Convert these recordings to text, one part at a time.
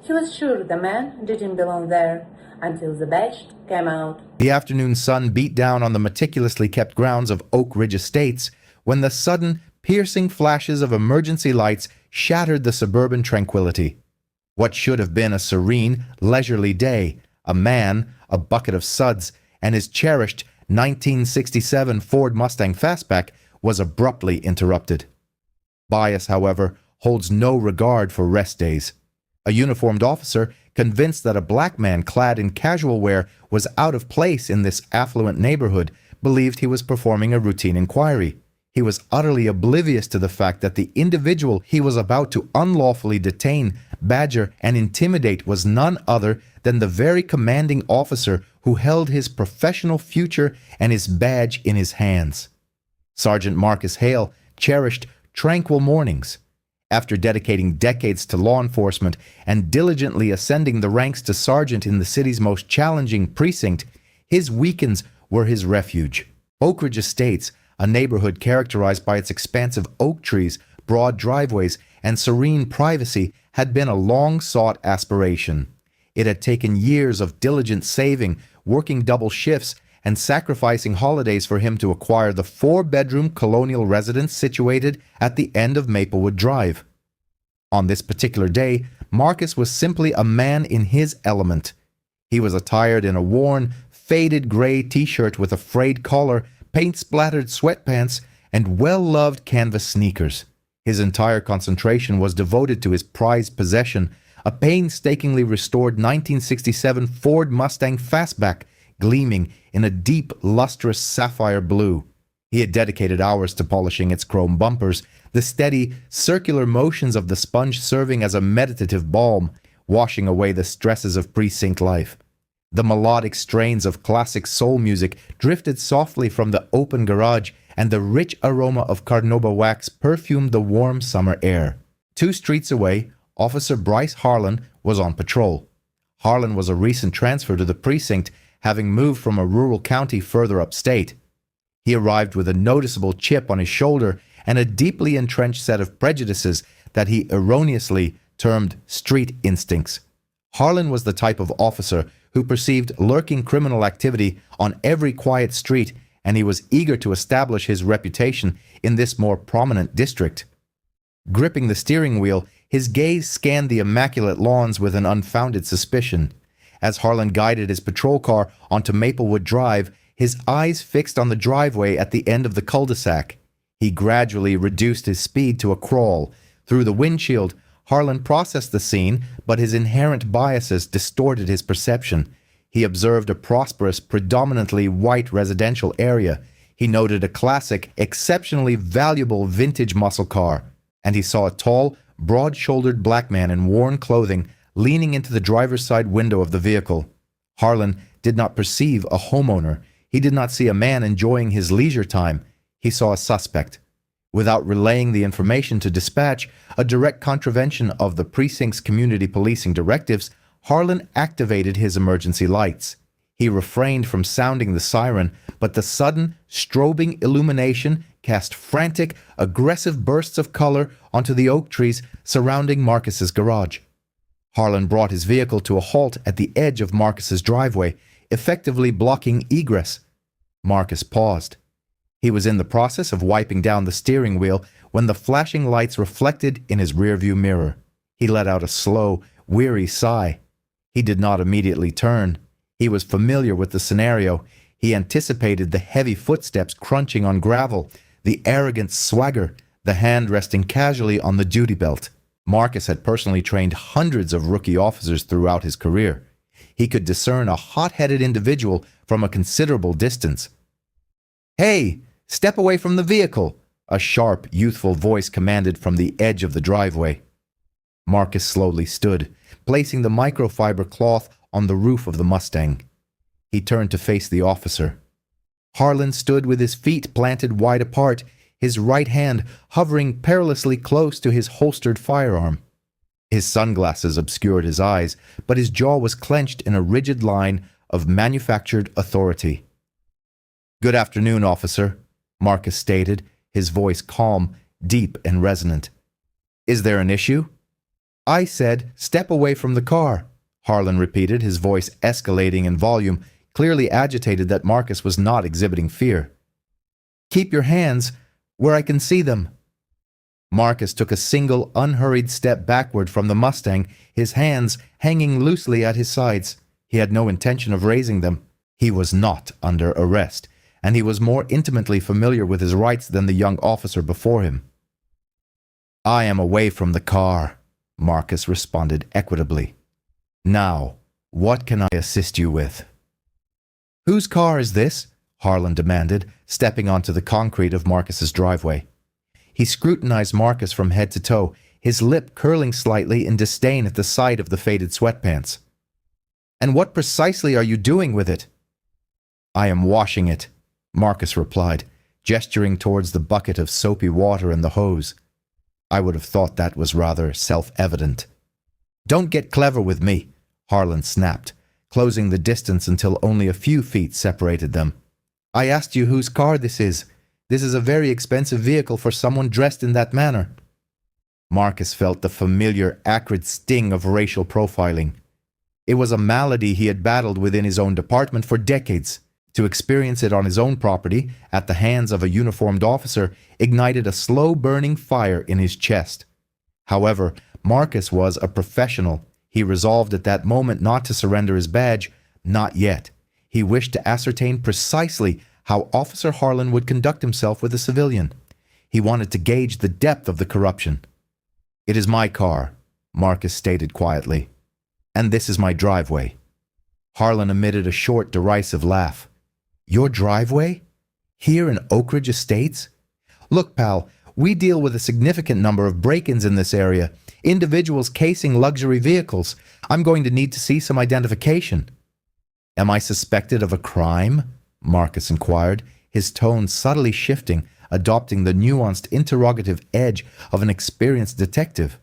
He was sure the man didn't belong there until the badge came out. The afternoon sun beat down on the meticulously kept grounds of Oak Ridge Estates when the sudden, piercing flashes of emergency lights shattered the suburban tranquility. What should have been a serene, leisurely day, a man, a bucket of suds, and his cherished 1967 Ford Mustang Fastback was abruptly interrupted. Bias, however, holds no regard for rest days. A uniformed officer, convinced that a black man clad in casual wear was out of place in this affluent neighborhood, believed he was performing a routine inquiry. He was utterly oblivious to the fact that the individual he was about to unlawfully detain, badger, and intimidate was none other than the very commanding officer who held his professional future and his badge in his hands. Sergeant Marcus Hale cherished tranquil mornings. After dedicating decades to law enforcement and diligently ascending the ranks to sergeant in the city's most challenging precinct, his weekends were his refuge. Oak Ridge Estates, a neighborhood characterized by its expansive oak trees, broad driveways, and serene privacy, had been a long-sought aspiration. It had taken years of diligent saving, working double shifts, and sacrificing holidays for him to acquire the four-bedroom colonial residence situated at the end of Maplewood Drive. On this particular day, Marcus was simply a man in his element. He was attired in a worn, faded gray t-shirt with a frayed collar, paint-splattered sweatpants, and well-loved canvas sneakers. His entire concentration was devoted to his prized possession, a painstakingly restored 1967 Ford Mustang Fastback, gleaming in a deep, lustrous sapphire blue. He had dedicated hours to polishing its chrome bumpers, the steady, circular motions of the sponge serving as a meditative balm, washing away the stresses of precinct life. The melodic strains of classic soul music drifted softly from the open garage, and the rich aroma of carnauba wax perfumed the warm summer air. 2 streets away, Officer Bryce Harland was on patrol. Harland was a recent transfer to the precinct, having moved from a rural county further upstate. He arrived with a noticeable chip on his shoulder and a deeply entrenched set of prejudices that he erroneously termed street instincts. Harland was the type of officer who perceived lurking criminal activity on every quiet street, and he was eager to establish his reputation in this more prominent district. Gripping the steering wheel, his gaze scanned the immaculate lawns with an unfounded suspicion. As Harland guided his patrol car onto Maplewood Drive, his eyes fixed on the driveway at the end of the cul-de-sac. He gradually reduced his speed to a crawl. Through the windshield, Harland processed the scene, but his inherent biases distorted his perception. He observed a prosperous, predominantly white residential area. He noted a classic, exceptionally valuable vintage muscle car, and he saw a tall, broad-shouldered black man in worn clothing leaning into the driver's side window of the vehicle. Harland did not perceive a homeowner. He did not see a man enjoying his leisure time. He saw a suspect. Without relaying the information to dispatch, a direct contravention of the precinct's community policing directives, Harland activated his emergency lights. He refrained from sounding the siren, but the sudden, strobing illumination cast frantic, aggressive bursts of color onto the oak trees surrounding Marcus's garage. Harland brought his vehicle to a halt at the edge of Marcus's driveway, effectively blocking egress. Marcus paused. He was in the process of wiping down the steering wheel when the flashing lights reflected in his rearview mirror. He let out a slow, weary sigh. He did not immediately turn. He was familiar with the scenario. He anticipated the heavy footsteps crunching on gravel, the arrogant swagger, the hand resting casually on the duty belt. Marcus had personally trained hundreds of rookie officers throughout his career. He could discern a hot-headed individual from a considerable distance. "Hey, step away from the vehicle!" a sharp, youthful voice commanded from the edge of the driveway. Marcus slowly stood, placing the microfiber cloth on the roof of the Mustang. He turned to face the officer. Harland stood with his feet planted wide apart, his right hand hovering perilously close to his holstered firearm. His sunglasses obscured his eyes, but his jaw was clenched in a rigid line of manufactured authority. "Good afternoon, officer," Marcus stated, his voice calm, deep, and resonant. "Is there an issue?" I said, step away from the car, Harland repeated, his voice escalating in volume, clearly agitated that Marcus was not exhibiting fear. Keep your hands where I can see them. Marcus took a single, unhurried step backward from the Mustang, his hands hanging loosely at his sides. He had no intention of raising them. He was not under arrest, and he was more intimately familiar with his rights than the young officer before him. I am away from the car, Marcus responded equitably. Now, what can I assist you with? Whose car is this? Harland demanded, stepping onto the concrete of Marcus's driveway. He scrutinized Marcus from head to toe, his lip curling slightly in disdain at the sight of the faded sweatpants. And what precisely are you doing with it? I am washing it, Marcus replied, gesturing towards the bucket of soapy water and the hose. I would have thought that was rather self-evident. Don't get clever with me, Harland snapped, closing the distance until only a few feet separated them. I asked you whose car this is. This is a very expensive vehicle for someone dressed in that manner. Marcus felt the familiar, acrid sting of racial profiling. It was a malady he had battled within his own department for decades. To experience it on his own property, at the hands of a uniformed officer, ignited a slow-burning fire in his chest. However, Marcus was a professional. He resolved at that moment not to surrender his badge, not yet. He wished to ascertain precisely how Officer Harland would conduct himself with a civilian. He wanted to gauge the depth of the corruption. It is my car, Marcus stated quietly. And this is my driveway. Harland emitted a short, derisive laugh. Your driveway? Here in Oak Ridge Estates? Look, pal, we deal with a significant number of break-ins in this area, individuals casing luxury vehicles. I'm going to need to see some identification. Am I suspected of a crime? Marcus inquired, his tone subtly shifting, adopting the nuanced interrogative edge of an experienced detective.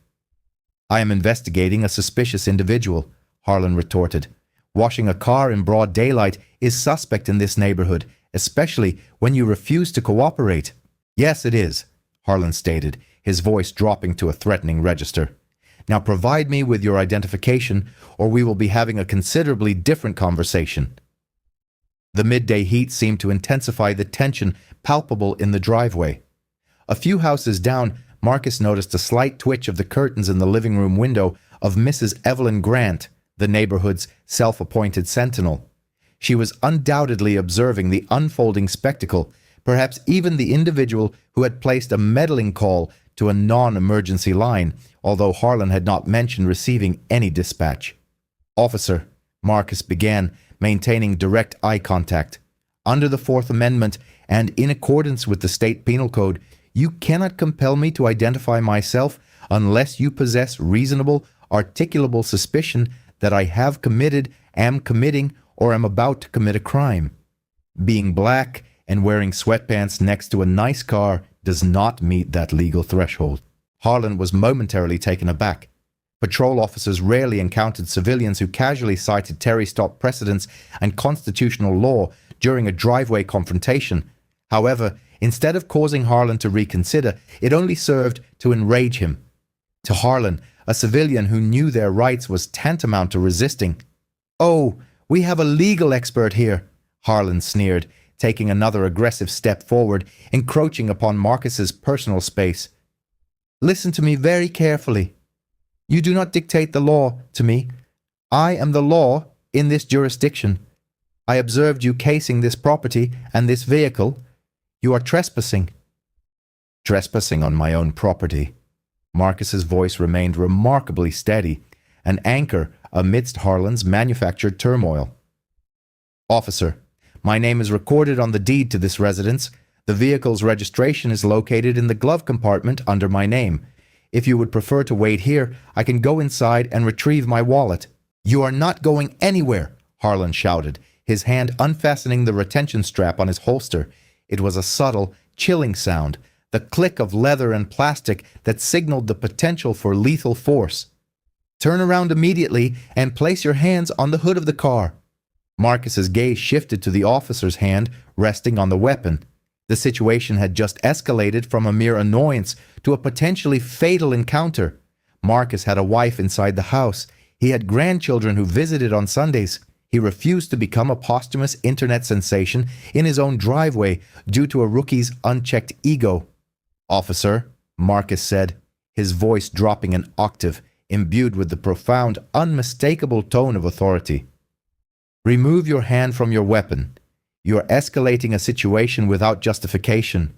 I am investigating a suspicious individual, Harland retorted. Washing a car in broad daylight is suspect in this neighborhood, especially when you refuse to cooperate. Yes, it is, Harland stated, his voice dropping to a threatening register. Now provide me with your identification, or we will be having a considerably different conversation. The midday heat seemed to intensify the tension palpable in the driveway. A few houses down, Marcus noticed a slight twitch of the curtains in the living room window of Mrs. Evelyn Grant, the neighborhood's self-appointed sentinel. She was undoubtedly observing the unfolding spectacle, perhaps even the individual who had placed a meddling call to a non-emergency line, although Harland had not mentioned receiving any dispatch. Officer, Marcus began, maintaining direct eye contact. Under the Fourth Amendment, and in accordance with the state penal code, you cannot compel me to identify myself unless you possess reasonable, articulable suspicion that I have committed, am committing, or am about to commit a crime. Being black and wearing sweatpants next to a nice car does not meet that legal threshold. Harland was momentarily taken aback. Patrol officers rarely encountered civilians who casually cited Terry stop precedents and constitutional law during a driveway confrontation. However, instead of causing Harland to reconsider, it only served to enrage him. To Harland, a civilian who knew their rights was tantamount to resisting. "Oh, we have a legal expert here," Harland sneered, taking another aggressive step forward, encroaching upon Marcus's personal space. "Listen to me very carefully. You do not dictate the law to me. I am the law in this jurisdiction. I observed you casing this property and this vehicle. You are trespassing." Trespassing on my own property. Marcus's voice remained remarkably steady, an anchor amidst Harland's manufactured turmoil. "Officer, my name is recorded on the deed to this residence. The vehicle's registration is located in the glove compartment under my name. If you would prefer to wait here, I can go inside and retrieve my wallet." "You are not going anywhere," Harland shouted, his hand unfastening the retention strap on his holster. It was a subtle, chilling sound, the click of leather and plastic that signaled the potential for lethal force. "Turn around immediately and place your hands on the hood of the car." Marcus's gaze shifted to the officer's hand resting on the weapon. The situation had just escalated from a mere annoyance to a potentially fatal encounter. Marcus had a wife inside the house. He had grandchildren who visited on Sundays. He refused to become a posthumous internet sensation in his own driveway due to a rookie's unchecked ego. "Officer," Marcus said, his voice dropping an octave, imbued with the profound, unmistakable tone of authority. "Remove your hand from your weapon. You are escalating a situation without justification.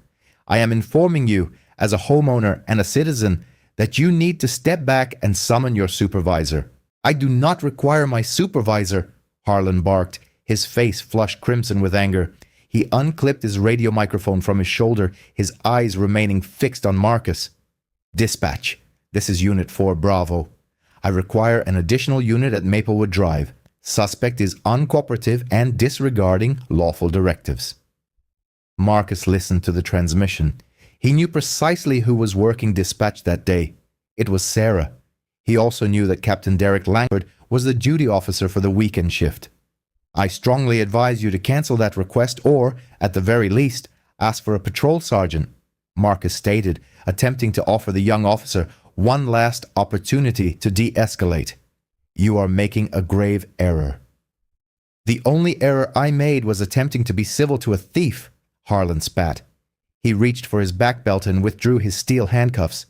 I am informing you, as a homeowner and a citizen, that you need to step back and summon your supervisor." "I do not require my supervisor," Harland barked, his face flushed crimson with anger. He unclipped his radio microphone from his shoulder, his eyes remaining fixed on Marcus. "Dispatch, this is Unit 4 Bravo. I require an additional unit at Maplewood Drive. Suspect is uncooperative and disregarding lawful directives." Marcus listened to the transmission. He knew precisely who was working dispatch that day. It was Sarah. He also knew that Captain Derek Langford was the duty officer for the weekend shift. "I strongly advise you to cancel that request or, at the very least, ask for a patrol sergeant," Marcus stated, attempting to offer the young officer one last opportunity to de-escalate. "You are making a grave error." "The only error I made was attempting to be civil to a thief," Harland spat. He reached for his back belt and withdrew his steel handcuffs.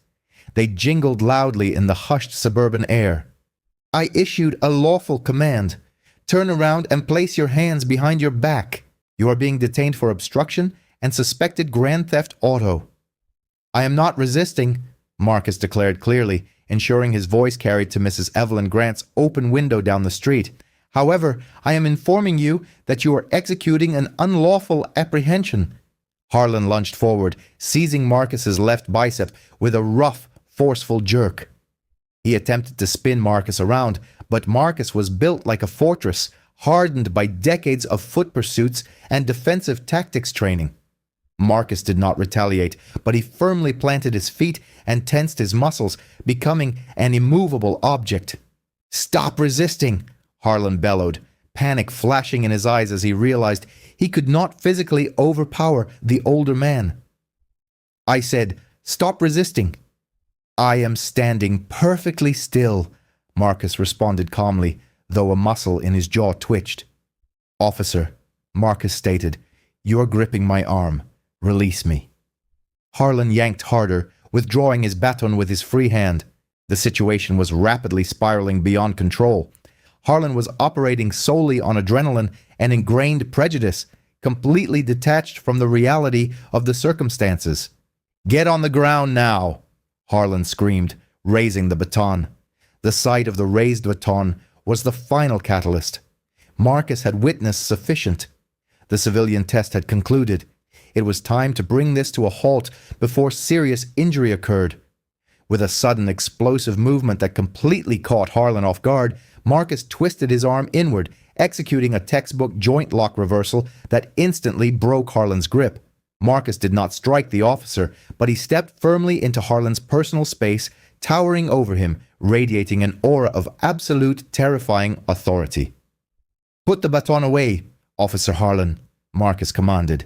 They jingled loudly in the hushed suburban air. "I issued a lawful command. Turn around and place your hands behind your back. You are being detained for obstruction and suspected grand theft auto." "I am not resisting," Marcus declared clearly, ensuring his voice carried to Mrs. Evelyn Grant's open window down the street. "However, I am informing you that you are executing an unlawful apprehension." Harland lunged forward, seizing Marcus's left bicep with a rough, forceful jerk. He attempted to spin Marcus around, but Marcus was built like a fortress, hardened by decades of foot pursuits and defensive tactics training. Marcus did not retaliate, but he firmly planted his feet and tensed his muscles, becoming an immovable object. "Stop resisting!" Harland bellowed, panic flashing in his eyes as he realized he could not physically overpower the older man. "I said, stop resisting." "I am standing perfectly still," Marcus responded calmly, though a muscle in his jaw twitched. "Officer," Marcus stated, "you are gripping my arm. Release me." Harland yanked harder, withdrawing his baton with his free hand. The situation was rapidly spiraling beyond control. Harland was operating solely on adrenaline and ingrained prejudice, completely detached from the reality of the circumstances. "Get on the ground now," Harland screamed, raising the baton. The sight of the raised baton was the final catalyst. Marcus had witnessed sufficient. The civilian test had concluded. It was time to bring this to a halt before serious injury occurred. With a sudden explosive movement that completely caught Harland off guard, Marcus twisted his arm inward, executing a textbook joint lock reversal that instantly broke Harland's grip. Marcus did not strike the officer, but he stepped firmly into Harland's personal space, towering over him, radiating an aura of absolute, terrifying authority. "Put the baton away, Officer Harland," Marcus commanded.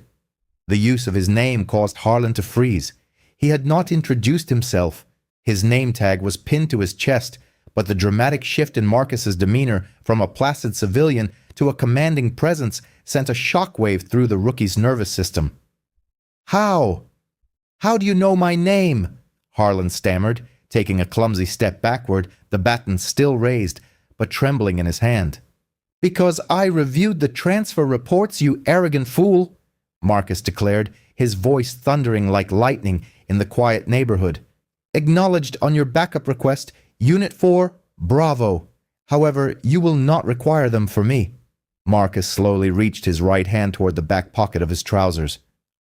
The use of his name caused Harland to freeze. He had not introduced himself. His name tag was pinned to his chest, but the dramatic shift in Marcus's demeanor from a placid civilian to a commanding presence sent a shockwave through the rookie's nervous system. How do you know my name?" Harland stammered, taking a clumsy step backward, the baton still raised, but trembling in his hand. "Because I reviewed the transfer reports, you arrogant fool," Marcus declared, his voice thundering like lightning in the quiet neighborhood. "Acknowledged on your backup request, Unit 4, Bravo. However, you will not require them for me." Marcus slowly reached his right hand toward the back pocket of his trousers.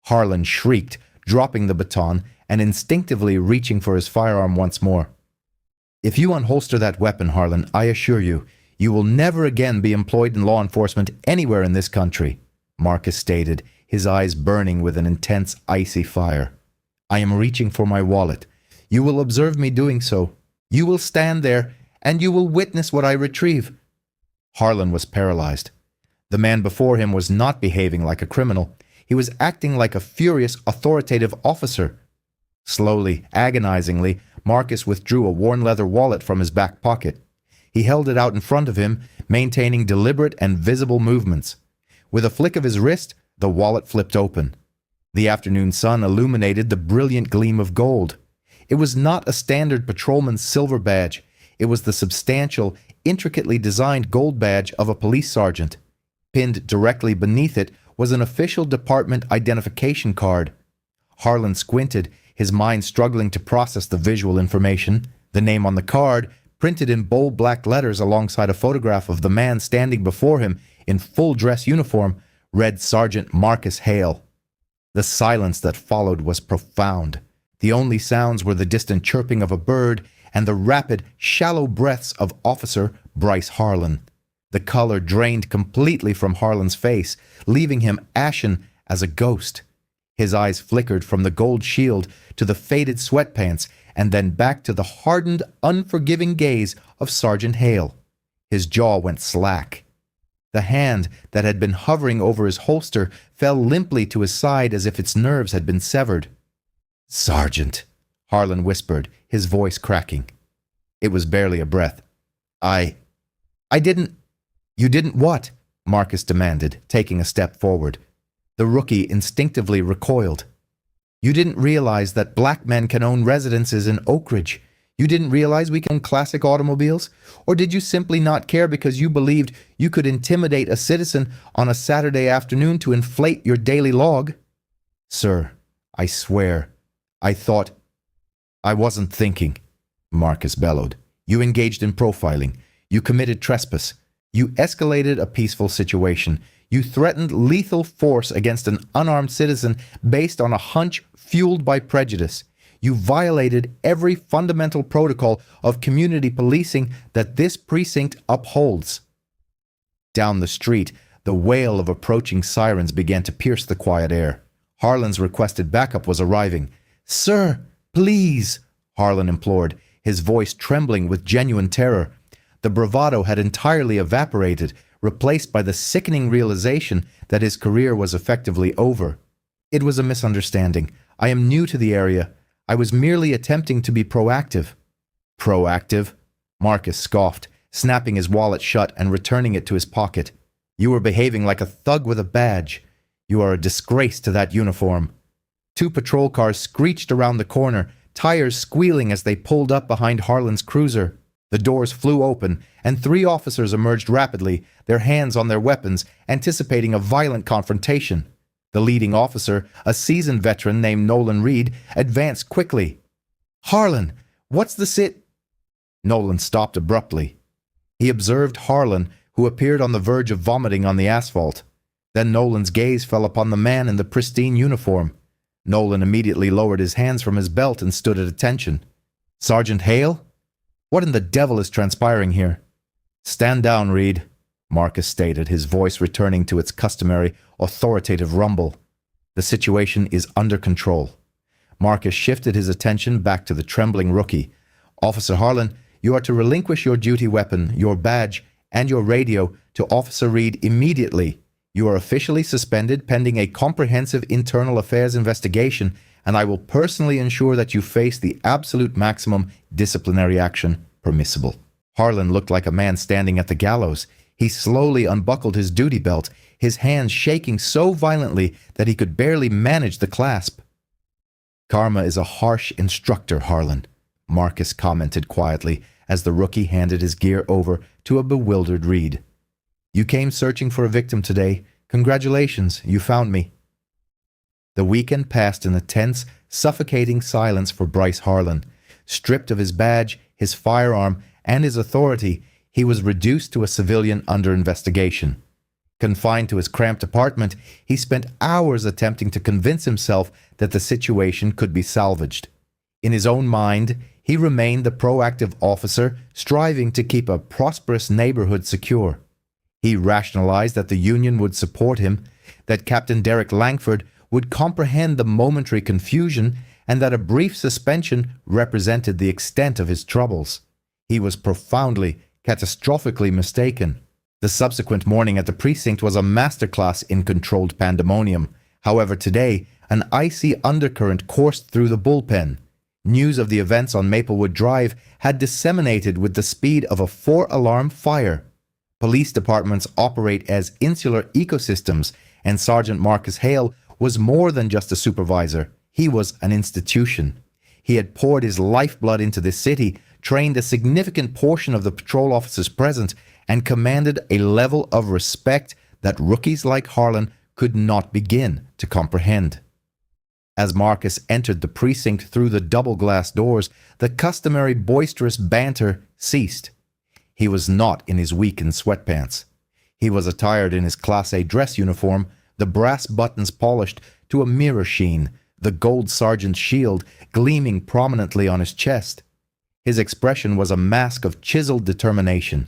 Harland shrieked, dropping the baton and instinctively reaching for his firearm once more. "If you unholster that weapon, Harland, I assure you, you will never again be employed in law enforcement anywhere in this country," Marcus stated, his eyes burning with an intense, icy fire. "I am reaching for my wallet. You will observe me doing so. You will stand there, and you will witness what I retrieve." Harland was paralyzed. The man before him was not behaving like a criminal. He was acting like a furious, authoritative officer. Slowly, agonizingly, Marcus withdrew a worn leather wallet from his back pocket. He held it out in front of him, maintaining deliberate and visible movements. With a flick of his wrist, the wallet flipped open. The afternoon sun illuminated the brilliant gleam of gold. It was not a standard patrolman's silver badge. It was the substantial, intricately designed gold badge of a police sergeant. Pinned directly beneath it was an official department identification card. Harland squinted, his mind struggling to process the visual information. The name on the card, printed in bold black letters alongside a photograph of the man standing before him in full dress uniform, read Sergeant Marcus Hale. The silence that followed was profound. The only sounds were the distant chirping of a bird and the rapid, shallow breaths of Officer Bryce Harland. The color drained completely from Harland's face, leaving him ashen as a ghost. His eyes flickered from the gold shield to the faded sweatpants and then back to the hardened, unforgiving gaze of Sergeant Hale. His jaw went slack. The hand that had been hovering over his holster fell limply to his side as if its nerves had been severed. "Sergeant," Harland whispered, his voice cracking. It was barely a breath. I didn't—" "You didn't what?" Marcus demanded, taking a step forward. The rookie instinctively recoiled. "You didn't realize that black men can own residences in Oak Ridge? You didn't realize we can own classic automobiles? Or did you simply not care because you believed you could intimidate a citizen on a Saturday afternoon to inflate your daily log?" "Sir, I swear, I thought—" "I wasn't thinking," Marcus bellowed. "You engaged in profiling. You committed trespass. You escalated a peaceful situation. You threatened lethal force against an unarmed citizen based on a hunch fueled by prejudice. You violated every fundamental protocol of community policing that this precinct upholds." Down the street, the wail of approaching sirens began to pierce the quiet air. Harland's requested backup was arriving. "Sir, please," Harland implored, his voice trembling with genuine terror. The bravado had entirely evaporated, replaced by the sickening realization that his career was effectively over. "It was a misunderstanding. I am new to the area. I was merely attempting to be proactive." "Proactive?" Marcus scoffed, snapping his wallet shut and returning it to his pocket. "You were behaving like a thug with a badge. You are a disgrace to that uniform." Two patrol cars screeched around the corner, tires squealing as they pulled up behind Harland's cruiser. The doors flew open, and 3 officers emerged rapidly, their hands on their weapons, anticipating a violent confrontation. The leading officer, a seasoned veteran named Nolan Reed, advanced quickly. "Harland, what's the sit—" Nolan stopped abruptly. He observed Harland, who appeared on the verge of vomiting on the asphalt. Then Nolan's gaze fell upon the man in the pristine uniform. Nolan immediately lowered his hands from his belt and stood at attention. "Sergeant Hale? What in the devil is transpiring here?" "Stand down, Reed," Marcus stated, his voice returning to its customary, authoritative rumble. "The situation is under control." Marcus shifted his attention back to the trembling rookie. "Officer Harland, you are to relinquish your duty weapon, your badge, and your radio to Officer Reed immediately. You are officially suspended pending a comprehensive internal affairs investigation, and I will personally ensure that you face the absolute maximum disciplinary action permissible." Harland looked like a man standing at the gallows. He slowly unbuckled his duty belt, his hands shaking so violently that he could barely manage the clasp. "Karma is a harsh instructor, Harland," Marcus commented quietly as the rookie handed his gear over to a bewildered Reed. "You came searching for a victim today. Congratulations, you found me." The weekend passed in a tense, suffocating silence for Bryce Harland. Stripped of his badge, his firearm, and his authority, he was reduced to a civilian under investigation. Confined to his cramped apartment, he spent hours attempting to convince himself that the situation could be salvaged. In his own mind, he remained the proactive officer, striving to keep a prosperous neighborhood secure. He rationalized that the Union would support him, that Captain Derek Langford would comprehend the momentary confusion, and that a brief suspension represented the extent of his troubles. He was profoundly, catastrophically mistaken. The subsequent morning at the precinct was a masterclass in controlled pandemonium. However, today, an icy undercurrent coursed through the bullpen. News of the events on Maplewood Drive had disseminated with the speed of a 4-alarm fire. Police departments operate as insular ecosystems, and Sergeant Marcus Hale was more than just a supervisor. He was an institution. He had poured his lifeblood into this city, trained a significant portion of the patrol officers present, and commanded a level of respect that rookies like Harland could not begin to comprehend. As Marcus entered the precinct through the double-glass doors, the customary boisterous banter ceased. He was not in his week-end sweatpants. He was attired in his Class A dress uniform, the brass buttons polished to a mirror sheen, the gold sergeant's shield gleaming prominently on his chest. His expression was a mask of chiseled determination.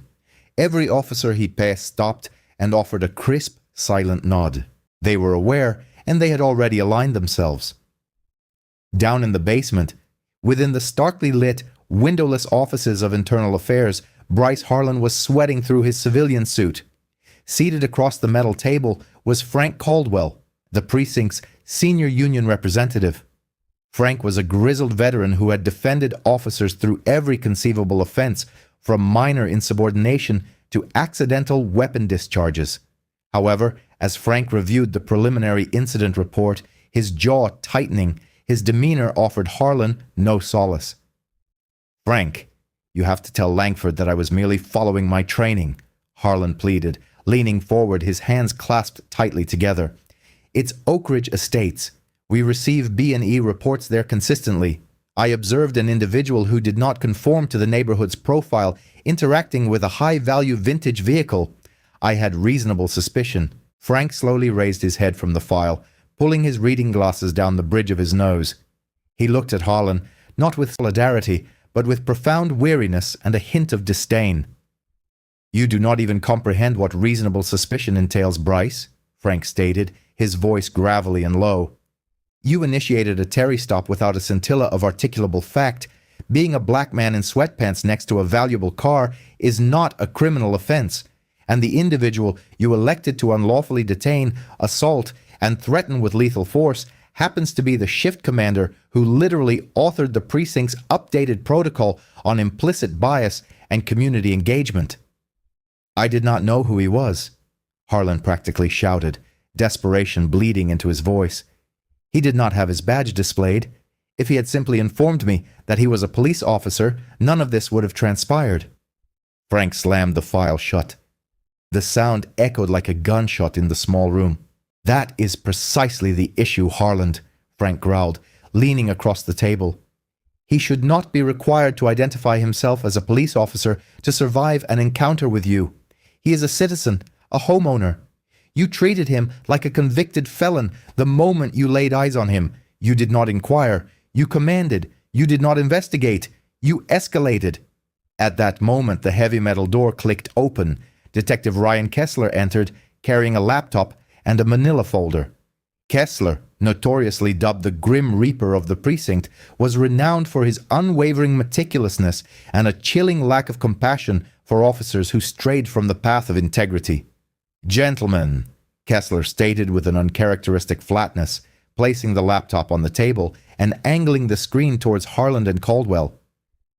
Every officer he passed stopped and offered a crisp, silent nod. They were aware, and they had already aligned themselves. Down in the basement, within the starkly lit, windowless offices of Internal Affairs, Bryce Harland was sweating through his civilian suit. Seated across the metal table was Frank Caldwell, the precinct's senior union representative. Frank was a grizzled veteran who had defended officers through every conceivable offense, from minor insubordination to accidental weapon discharges. However, as Frank reviewed the preliminary incident report, his jaw tightening, his demeanor offered Harland no solace. "Frank, you have to tell Langford that I was merely following my training," Harland pleaded, leaning forward, his hands clasped tightly together. "It's Oak Ridge Estates. We receive B&E reports there consistently. I observed an individual who did not conform to the neighborhood's profile interacting with a high-value vintage vehicle. I had reasonable suspicion." Frank slowly raised his head from the file, pulling his reading glasses down the bridge of his nose. He looked at Harland, not with solidarity, but with profound weariness and a hint of disdain. "You do not even comprehend what reasonable suspicion entails, Bryce," Frank stated, his voice gravelly and low. "You initiated a Terry stop without a scintilla of articulable fact. Being a black man in sweatpants next to a valuable car is not a criminal offense, and the individual you elected to unlawfully detain, assault, and threaten with lethal force happens to be the shift commander who literally authored the precinct's updated protocol on implicit bias and community engagement." "I did not know who he was," Harland practically shouted, desperation bleeding into his voice. "He did not have his badge displayed. If he had simply informed me that he was a police officer, none of this would have transpired." Frank slammed the file shut. The sound echoed like a gunshot in the small room. "That is precisely the issue, Harland," Frank growled, leaning across the table. "He should not be required to identify himself as a police officer to survive an encounter with you. He is a citizen, a homeowner. You treated him like a convicted felon the moment you laid eyes on him. You did not inquire. You commanded. You did not investigate. You escalated." At that moment, the heavy metal door clicked open. Detective Ryan Kessler entered, carrying a laptop and a manila folder. Kessler, notoriously dubbed the Grim Reaper of the precinct, was renowned for his unwavering meticulousness and a chilling lack of compassion for officers who strayed from the path of integrity. "Gentlemen," Kessler stated with an uncharacteristic flatness, placing the laptop on the table and angling the screen towards Harland and Caldwell.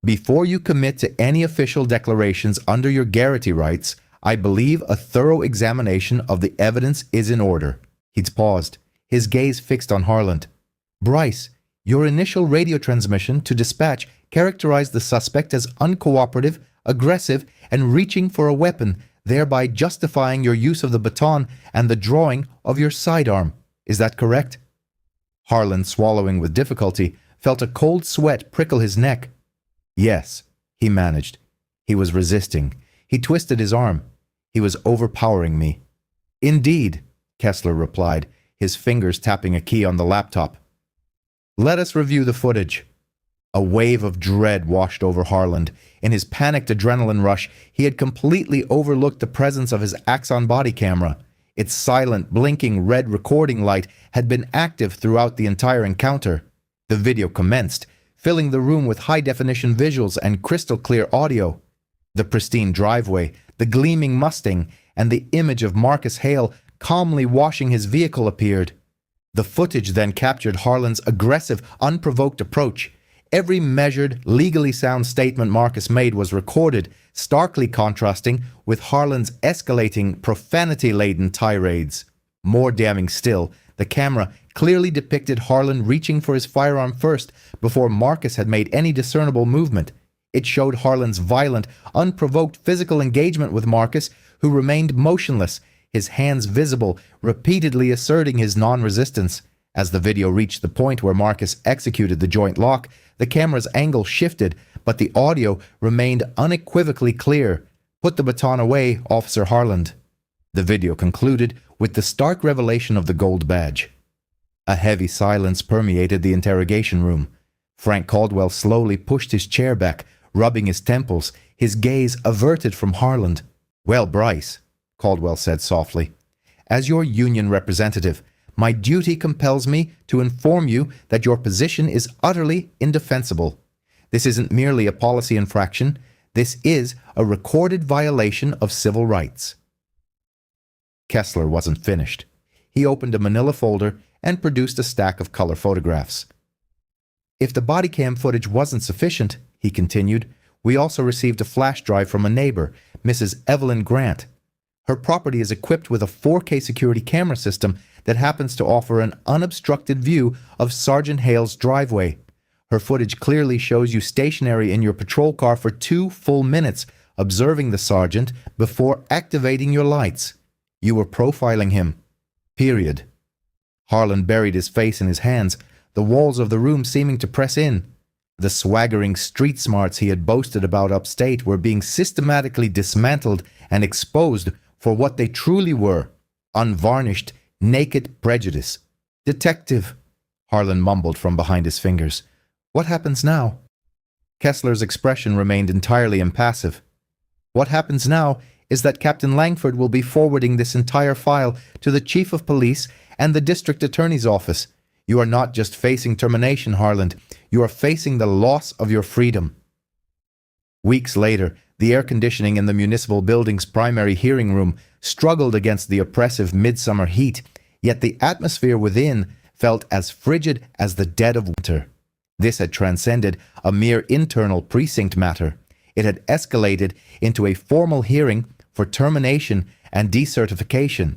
"Before you commit to any official declarations under your Garrity rights, I believe a thorough examination of the evidence is in order." He'd paused, his gaze fixed on Harland. "Bryce, your initial radio transmission to dispatch characterized the suspect as uncooperative, aggressive, and reaching for a weapon, thereby justifying your use of the baton and the drawing of your sidearm. Is that correct?" Harland, swallowing with difficulty, felt a cold sweat prickle his neck. "Yes," he managed. He was resisting. He twisted his arm. He was overpowering me. "Indeed," Kessler replied, his fingers tapping a key on the laptop. "Let us review the footage." A wave of dread washed over Harland. In his panicked adrenaline rush, he had completely overlooked the presence of his Axon body camera. Its silent, blinking red recording light had been active throughout the entire encounter. The video commenced, filling the room with high-definition visuals and crystal-clear audio. The pristine driveway, the gleaming Mustang, and the image of Marcus Hale calmly washing his vehicle appeared. The footage then captured Harland's aggressive, unprovoked approach. Every measured, legally sound statement Marcus made was recorded, starkly contrasting with Harland's escalating, profanity-laden tirades. More damning still, the camera clearly depicted Harland reaching for his firearm first before Marcus had made any discernible movement. It showed Harland's violent, unprovoked physical engagement with Marcus, who remained motionless, his hands visible, repeatedly asserting his non-resistance. As the video reached the point where Marcus executed the joint lock, the camera's angle shifted, but the audio remained unequivocally clear. "Put the baton away, Officer Harland." The video concluded with the stark revelation of the gold badge. A heavy silence permeated the interrogation room. Frank Caldwell slowly pushed his chair back, rubbing his temples, his gaze averted from Harland. "Well, Bryce," Caldwell said softly, "as your union representative, my duty compels me to inform you that your position is utterly indefensible. This isn't merely a policy infraction. This is a recorded violation of civil rights." Kessler wasn't finished. He opened a manila folder and produced a stack of color photographs. "If the body cam footage wasn't sufficient," he continued, "we also received a flash drive from a neighbor, Mrs. Evelyn Grant. Her property is equipped with a 4K security camera system that happens to offer an unobstructed view of Sergeant Hale's driveway. Her footage clearly shows you stationary in your patrol car for 2 full minutes, observing the sergeant before activating your lights. You were profiling him. Period." Harland buried his face in his hands, the walls of the room seeming to press in. The swaggering street smarts he had boasted about upstate were being systematically dismantled and exposed for what they truly were: unvarnished, naked prejudice. "Detective," Harland mumbled from behind his fingers, "what happens now?" Kessler's expression remained entirely impassive. "What happens now is that Captain Langford will be forwarding this entire file to the Chief of Police and the District Attorney's Office. You are not just facing termination, Harland. You are facing the loss of your freedom." Weeks later, the air conditioning in the municipal building's primary hearing room struggled against the oppressive midsummer heat, yet the atmosphere within felt as frigid as the dead of winter. This had transcended a mere internal precinct matter. It had escalated into a formal hearing for termination and decertification.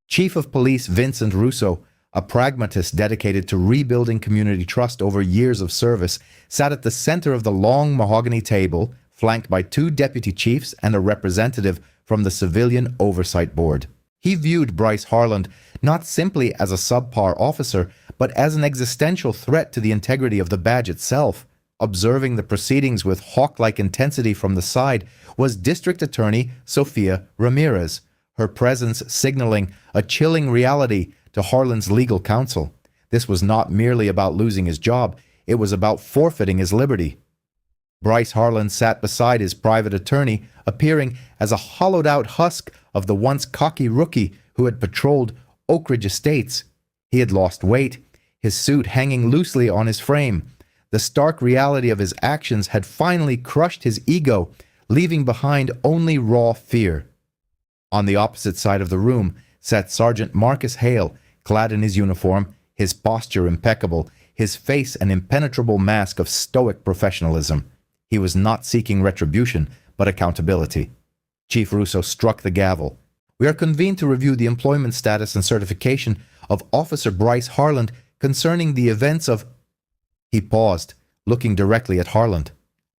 Chief of Police Vincent Russo, a pragmatist dedicated to rebuilding community trust over years of service, sat at the center of the long mahogany table, flanked by 2 deputy chiefs and a representative from the Civilian Oversight Board. He viewed Bryce Harland not simply as a subpar officer, but as an existential threat to the integrity of the badge itself. Observing the proceedings with hawk-like intensity from the side was District Attorney Sofia Ramirez, her presence signaling a chilling reality to Harland's legal counsel. This was not merely about losing his job, it was about forfeiting his liberty. Bryce Harland sat beside his private attorney, appearing as a hollowed-out husk of the once cocky rookie who had patrolled Oak Ridge Estates. He had lost weight, his suit hanging loosely on his frame. The stark reality of his actions had finally crushed his ego, leaving behind only raw fear. On the opposite side of the room sat Sergeant Marcus Hale, clad in his uniform, his posture impeccable, his face an impenetrable mask of stoic professionalism. He was not seeking retribution, but accountability. Chief Russo struck the gavel. "We are convened to review the employment status and certification of Officer Bryce Harland concerning the events of..." He paused, looking directly at Harland.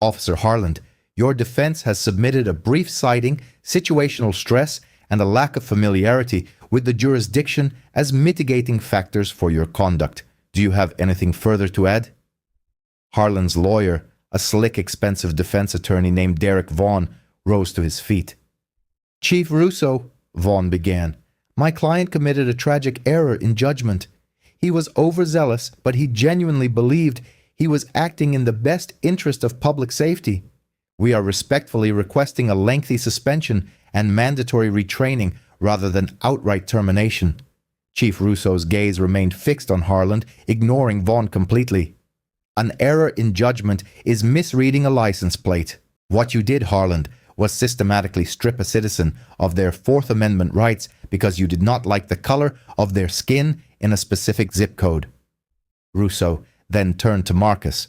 "Officer Harland, your defense has submitted a brief citing situational stress and a lack of familiarity with the jurisdiction as mitigating factors for your conduct. Do you have anything further to add?" Harland's lawyer, a slick, expensive defense attorney named Derek Vaughn, rose to his feet. "Chief Russo," Vaughn began, "my client committed a tragic error in judgment. He was overzealous, but he genuinely believed he was acting in the best interest of public safety. We are respectfully requesting a lengthy suspension and mandatory retraining rather than outright termination." Chief Russo's gaze remained fixed on Harland, ignoring Vaughn completely. "An error in judgment is misreading a license plate. What you did, Harland, was systematically strip a citizen of their Fourth Amendment rights because you did not like the color of their skin in a specific zip code. Russo then turned to Marcus.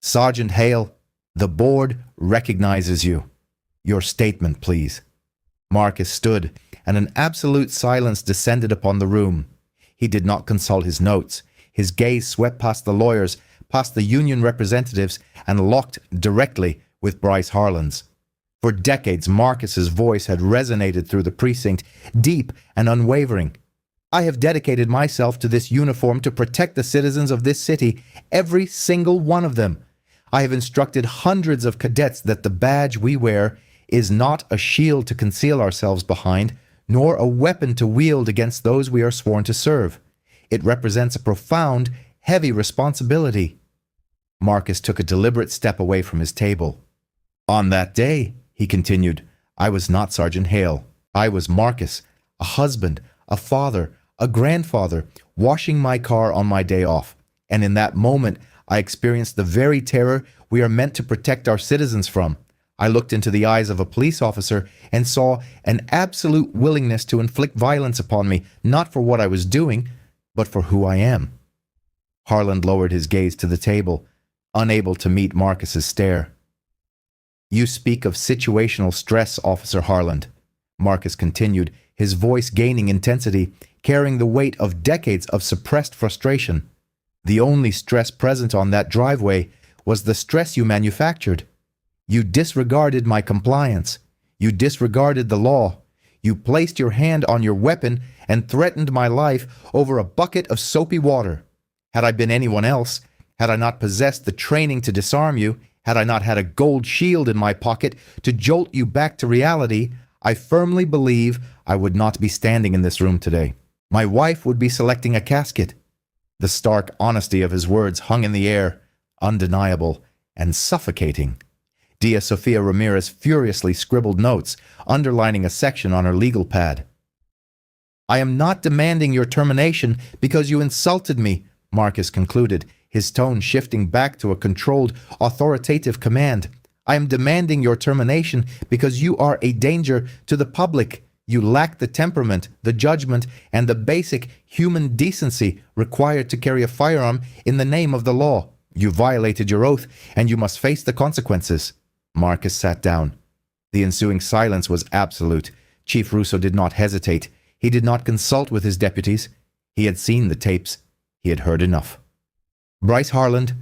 Sergeant Hale, the board recognizes you. Your statement, please. Marcus stood, and an absolute silence descended upon the room. He did not consult his notes. His gaze swept past the lawyers, past the union representatives, and locked directly with Bryce Harland's. For decades, Marcus's voice had resonated through the precinct, deep and unwavering. I have dedicated myself to this uniform to protect the citizens of this city, every single one of them. I have instructed hundreds of cadets that the badge we wear is not a shield to conceal ourselves behind, nor a weapon to wield against those we are sworn to serve. It represents a profound, heavy responsibility. Marcus took a deliberate step away from his table. On that day, he continued, I was not Sergeant Hale. I was Marcus, a husband, a father, a grandfather, washing my car on my day off. And in that moment, I experienced the very terror we are meant to protect our citizens from. I looked into the eyes of a police officer and saw an absolute willingness to inflict violence upon me, not for what I was doing, but for who I am. Harland lowered his gaze to the table, unable to meet Marcus's stare. You speak of situational stress, Officer Harland, Marcus continued, his voice gaining intensity, carrying the weight of decades of suppressed frustration. The only stress present on that driveway was the stress you manufactured. You disregarded my compliance. You disregarded the law. You placed your hand on your weapon and threatened my life over a bucket of soapy water. Had I been anyone else, had I not possessed the training to disarm you, had I not had a gold shield in my pocket to jolt you back to reality, I firmly believe I would not be standing in this room today. My wife would be selecting a casket. The stark honesty of his words hung in the air, undeniable and suffocating. Dia Sofia Ramirez furiously scribbled notes, underlining a section on her legal pad. I am not demanding your termination because you insulted me, Marcus concluded, his tone shifting back to a controlled, authoritative command. I am demanding your termination because you are a danger to the public. You lack the temperament, the judgment, and the basic human decency required to carry a firearm in the name of the law. You violated your oath, and you must face the consequences. Marcus sat down. The ensuing silence was absolute. Chief Russo did not hesitate. He did not consult with his deputies. He had seen the tapes. He had heard enough. Bryce Harland,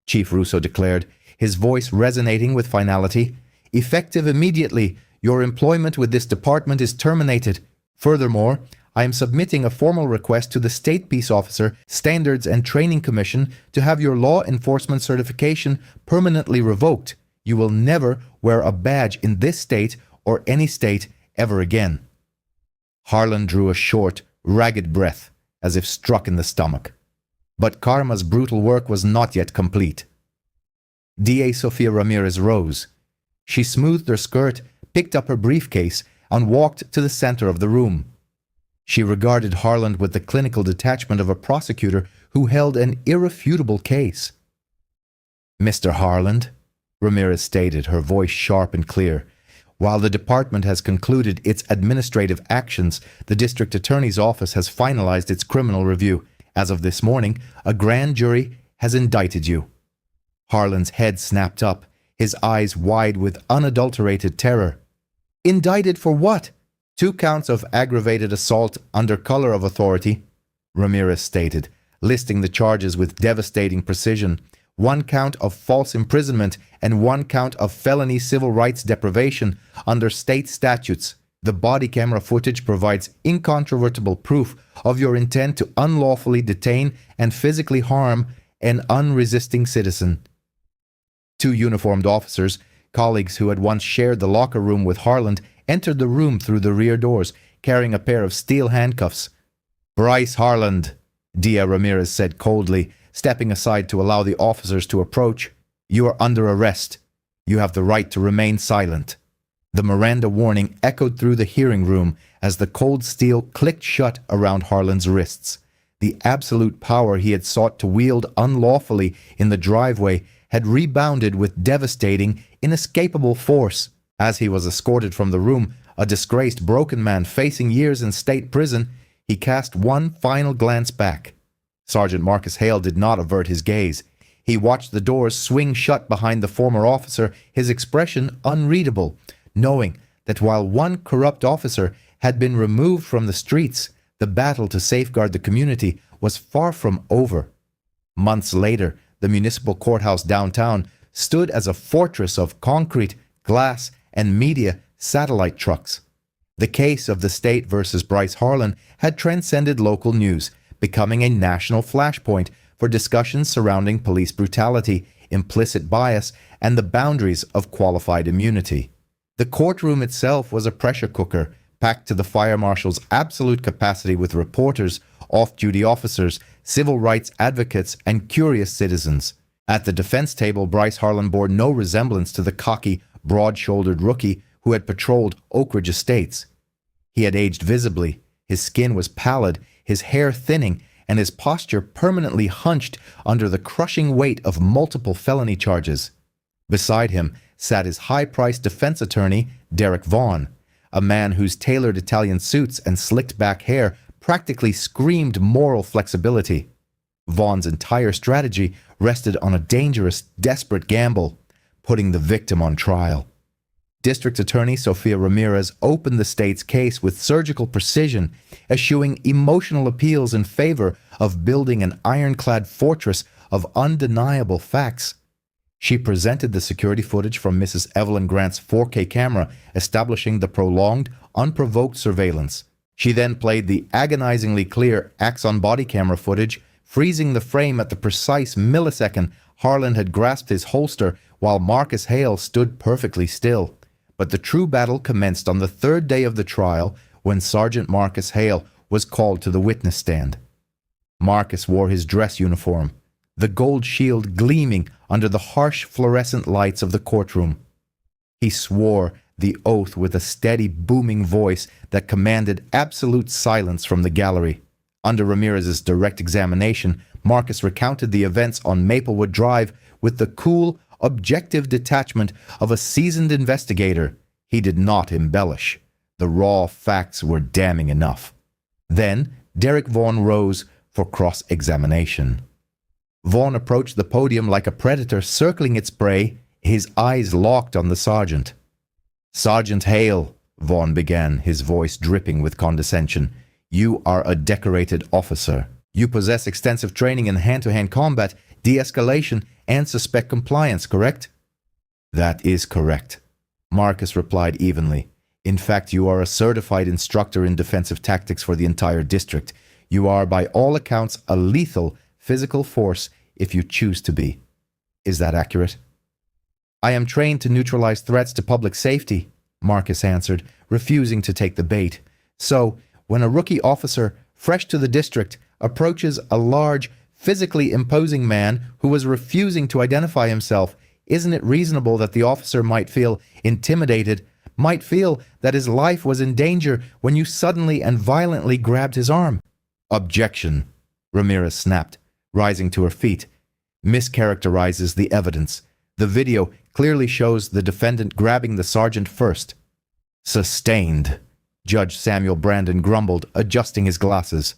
Chief Russo declared, his voice resonating with finality, effective immediately, your employment with this department is terminated. Furthermore, I am submitting a formal request to the State Peace Officer Standards and Training Commission to have your law enforcement certification permanently revoked. You will never wear a badge in this state or any state ever again. Harland drew a short, ragged breath, as if struck in the stomach. But Karma's brutal work was not yet complete. Dia Sofia Ramirez rose. She smoothed her skirt, picked up her briefcase, and walked to the center of the room. She regarded Harland with the clinical detachment of a prosecutor who held an irrefutable case. Mr. Harland, Ramirez stated, her voice sharp and clear, while the department has concluded its administrative actions, the district attorney's office has finalized its criminal review. As of this morning, a grand jury has indicted you. Harland's head snapped up, his eyes wide with unadulterated terror. Indicted for what? 2 counts of aggravated assault under color of authority, Ramirez stated, listing the charges with devastating precision. 1 count of false imprisonment and 1 count of felony civil rights deprivation under state statutes. The body camera footage provides incontrovertible proof of your intent to unlawfully detain and physically harm an unresisting citizen. 2 uniformed officers, colleagues who had once shared the locker room with Harland, entered the room through the rear doors, carrying a pair of steel handcuffs. Bryce Harland, Dia Ramirez said coldly, stepping aside to allow the officers to approach. You are under arrest. You have the right to remain silent. The Miranda warning echoed through the hearing room as the cold steel clicked shut around Harland's wrists. The absolute power he had sought to wield unlawfully in the driveway had rebounded with devastating, inescapable force. As he was escorted from the room, a disgraced broken man facing years in state prison, He cast one final glance back. Sergeant Marcus Hale did not avert his gaze. He watched the doors swing shut behind the former officer, his expression unreadable, knowing that while one corrupt officer had been removed from the streets, the battle to safeguard the community was far from over. Months later, the municipal courthouse downtown stood as a fortress of concrete, glass, and media satellite trucks. The case of the state versus Bryce Harland had transcended local news, becoming a national flashpoint for discussions surrounding police brutality, implicit bias, and the boundaries of qualified immunity. The courtroom itself was a pressure cooker, packed to the fire marshal's absolute capacity with reporters, off-duty officers, civil rights advocates, and curious citizens. At the defense table, Bryce Harland bore no resemblance to the cocky, broad-shouldered rookie who had patrolled Oak Ridge Estates. He had aged visibly, his skin was pallid, his hair thinning, and his posture permanently hunched under the crushing weight of multiple felony charges. Beside him sat his high-priced defense attorney, Derek Vaughn, a man whose tailored Italian suits and slicked-back hair practically screamed moral flexibility. Vaughn's entire strategy rested on a dangerous, desperate gamble, putting the victim on trial. District Attorney Sofia Ramirez opened the state's case with surgical precision, eschewing emotional appeals in favor of building an ironclad fortress of undeniable facts. She presented the security footage from Mrs. Evelyn Grant's 4K camera, establishing the prolonged, unprovoked surveillance. She then played the agonizingly clear Axon body camera footage, freezing the frame at the precise millisecond Harland had grasped his holster while Marcus Hale stood perfectly still. But the true battle commenced on the third day of the trial when Sergeant Marcus Hale was called to the witness stand. Marcus wore his dress uniform, the gold shield gleaming under the harsh fluorescent lights of the courtroom. He swore the oath with a steady, booming voice that commanded absolute silence from the gallery. Under Ramirez's direct examination, Marcus recounted the events on Maplewood Drive with the cool, objective detachment of a seasoned investigator. He did not embellish. The raw facts were damning enough. Then Derek Vaughn rose for cross-examination. Vaughn approached the podium like a predator circling its prey, his eyes locked on the sergeant. "Sergeant Hale," Vaughn began, his voice dripping with condescension, "you are a decorated officer. You possess extensive training in hand-to-hand combat, de-escalation, and suspect compliance, correct?" "That is correct," Marcus replied evenly. "In fact, you are a certified instructor in defensive tactics for the entire district. You are, by all accounts, a lethal physical force if you choose to be. Is that accurate?" "I am trained to neutralize threats to public safety," Marcus answered, refusing to take the bait. "So, when a rookie officer, fresh to the district, approaches a large, physically imposing man who was refusing to identify himself, isn't it reasonable that the officer might feel intimidated, might feel that his life was in danger when you suddenly and violently grabbed his arm?" "Objection," Ramirez snapped, rising to her feet. "Mischaracterizes the evidence. The video clearly shows the defendant grabbing the sergeant first." "Sustained," Judge Samuel Brandon grumbled, adjusting his glasses.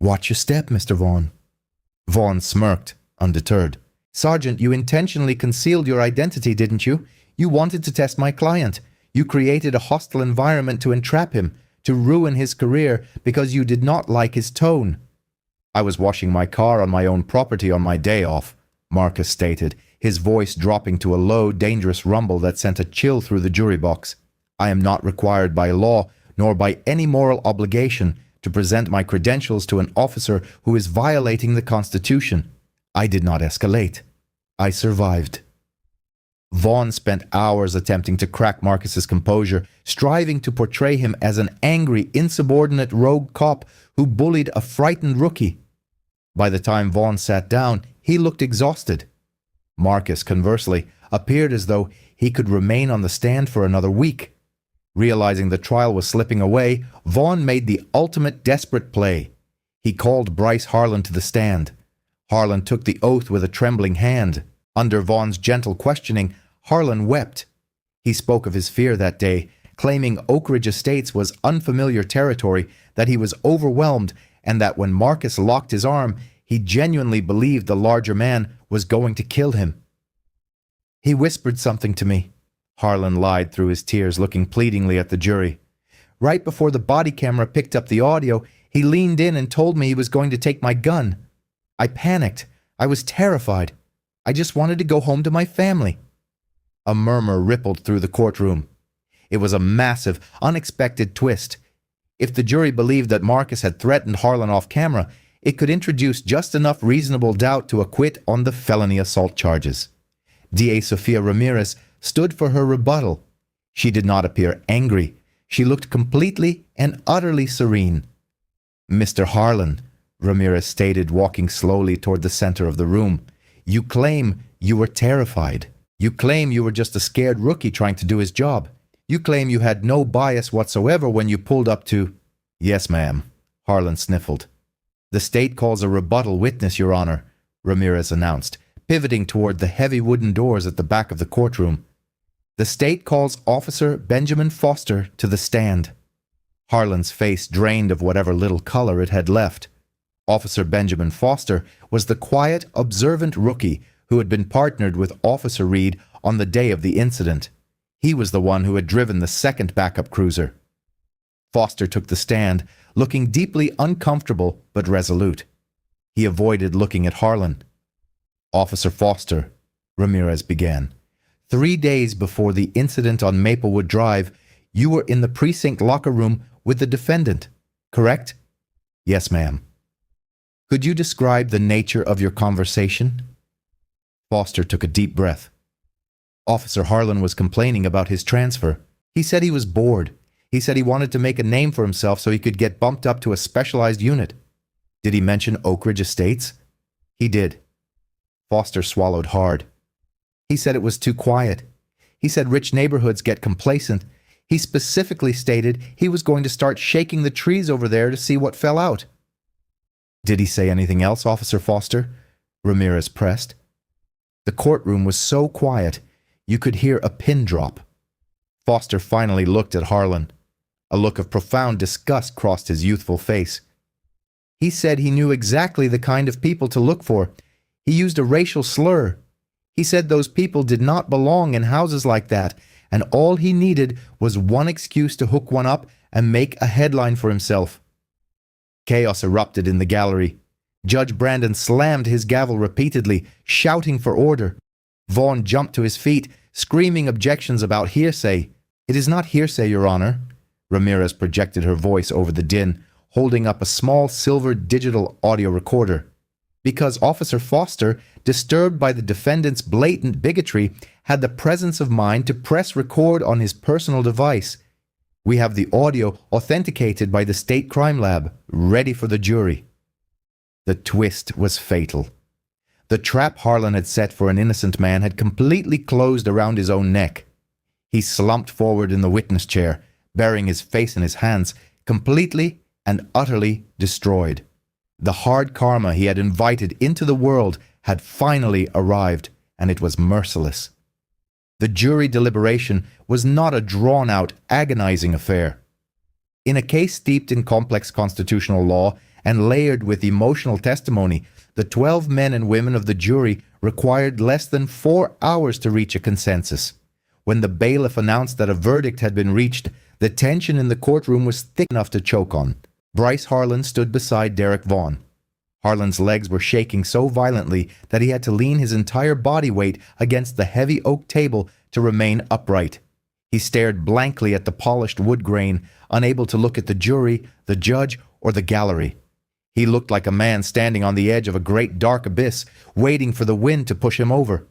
"Watch your step, Mr. Vaughn." Vaughn smirked, undeterred. "Sergeant, you intentionally concealed your identity, didn't you? You wanted to test my client. You created a hostile environment to entrap him, to ruin his career because you did not like his tone." "I was washing my car on my own property on my day off," Marcus stated, his voice dropping to a low, dangerous rumble that sent a chill through the jury box. "I am not required by law, nor by any moral obligation, to present my credentials to an officer who is violating the Constitution. I did not escalate. I survived." Vaughn spent hours attempting to crack Marcus's composure, striving to portray him as an angry, insubordinate rogue cop who bullied a frightened rookie. By the time Vaughn sat down, he looked exhausted. Marcus, conversely, appeared as though he could remain on the stand for another week. Realizing the trial was slipping away, Vaughn made the ultimate desperate play. He called Bryce Harland to the stand. Harland took the oath with a trembling hand. Under Vaughn's gentle questioning, Harland wept. He spoke of his fear that day, claiming Oak Ridge Estates was unfamiliar territory, that he was overwhelmed, and that when Marcus locked his arm, he genuinely believed the larger man was going to kill him. "He whispered something to me," Harland lied through his tears, looking pleadingly at the jury. "Right before the body camera picked up the audio, he leaned in and told me he was going to take my gun. I panicked. I was terrified. I just wanted to go home to my family." A murmur rippled through the courtroom. It was a massive, unexpected twist. If the jury believed that Marcus had threatened Harland off camera, it could introduce just enough reasonable doubt to acquit on the felony assault charges. DA Sofia Ramirez stood for her rebuttal. She did not appear angry. She looked completely and utterly serene. "Mr. Harland," Ramirez stated, walking slowly toward the center of the room, "you claim you were terrified. You claim you were just a scared rookie trying to do his job. You claim you had no bias whatsoever when you pulled up to—" "Yes, ma'am," Harland sniffled. "The state calls a rebuttal witness, Your Honor," Ramirez announced, pivoting toward the heavy wooden doors at the back of the courtroom. "The state calls Officer Benjamin Foster to the stand." Harland's face drained of whatever little color it had left. Officer Benjamin Foster was the quiet, observant rookie who had been partnered with Officer Reed on the day of the incident. He was the one who had driven the second backup cruiser. Foster took the stand, looking deeply uncomfortable but resolute. He avoided looking at Harland. "Officer Foster," Ramirez began, 3 days before the incident on Maplewood Drive, you were in the precinct locker room with the defendant, correct?" "Yes, ma'am." "Could you describe the nature of your conversation?" Foster took a deep breath. "Officer Harland was complaining about his transfer. He said he was bored. He said he wanted to make a name for himself so he could get bumped up to a specialized unit." "Did he mention Oak Ridge Estates?" "He did." Foster swallowed hard. "He said it was too quiet. He said rich neighborhoods get complacent. He specifically stated he was going to start shaking the trees over there to see what fell out." "Did he say anything else, Officer Foster?" Ramirez pressed. The courtroom was so quiet, you could hear a pin drop. Foster finally looked at Harland. A look of profound disgust crossed his youthful face. "He said he knew exactly the kind of people to look for. He used a racial slur. He said those people did not belong in houses like that, and all he needed was one excuse to hook one up and make a headline for himself." Chaos erupted in the gallery. Judge Brandon slammed his gavel repeatedly, shouting for order. Vaughn jumped to his feet, screaming objections about hearsay. "It is not hearsay, Your Honor." Ramirez projected her voice over the din, holding up a small silver digital audio recorder. "Because Officer Foster, disturbed by the defendant's blatant bigotry, had the presence of mind to press record on his personal device. We have the audio authenticated by the State Crime Lab, ready for the jury." The twist was fatal. The trap Harland had set for an innocent man had completely closed around his own neck. He slumped forward in the witness chair, burying his face in his hands, completely and utterly destroyed. The hard karma he had invited into the world had finally arrived, and it was merciless. The jury deliberation was not a drawn-out, agonizing affair. In a case steeped in complex constitutional law and layered with emotional testimony, the 12 men and women of the jury required less than 4 hours to reach a consensus. When the bailiff announced that a verdict had been reached, the tension in the courtroom was thick enough to choke on. Bryce Harland stood beside Derek Vaughn. Harland's legs were shaking so violently that he had to lean his entire body weight against the heavy oak table to remain upright. He stared blankly at the polished wood grain, unable to look at the jury, the judge, or the gallery. He looked like a man standing on the edge of a great dark abyss, waiting for the wind to push him over.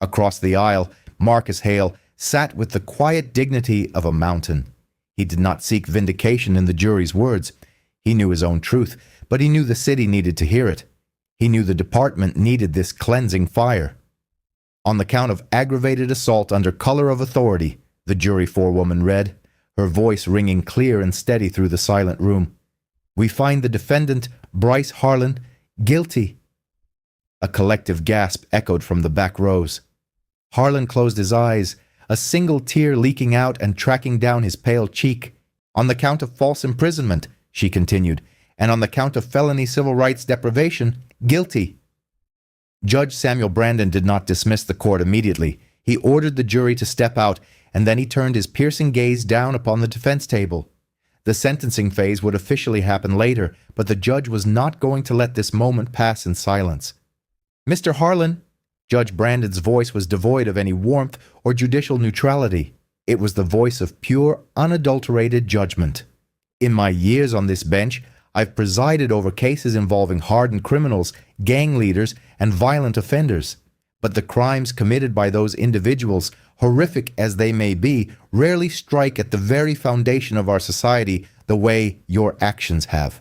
Across the aisle, Marcus Hale sat with the quiet dignity of a mountain. He did not seek vindication in the jury's words. He knew his own truth, but he knew the city needed to hear it. He knew the department needed this cleansing fire. On the count of aggravated assault under color of authority, the jury forewoman read, her voice ringing clear and steady through the silent room. We find the defendant, Bryce Harland, guilty. A collective gasp echoed from the back rows. Harland closed his eyes, a single tear leaking out and tracking down his pale cheek. "On the count of false imprisonment," she continued, "and on the count of felony civil rights deprivation, guilty." Judge Samuel Brandon did not dismiss the court immediately. He ordered the jury to step out, and then he turned his piercing gaze down upon the defense table. The sentencing phase would officially happen later, but the judge was not going to let this moment pass in silence. "Mr. Harland," Judge Brandon's voice was devoid of any warmth or judicial neutrality. It was the voice of pure, unadulterated judgment. "In my years on this bench, I've presided over cases involving hardened criminals, gang leaders, and violent offenders. But the crimes committed by those individuals, horrific as they may be, rarely strike at the very foundation of our society the way your actions have."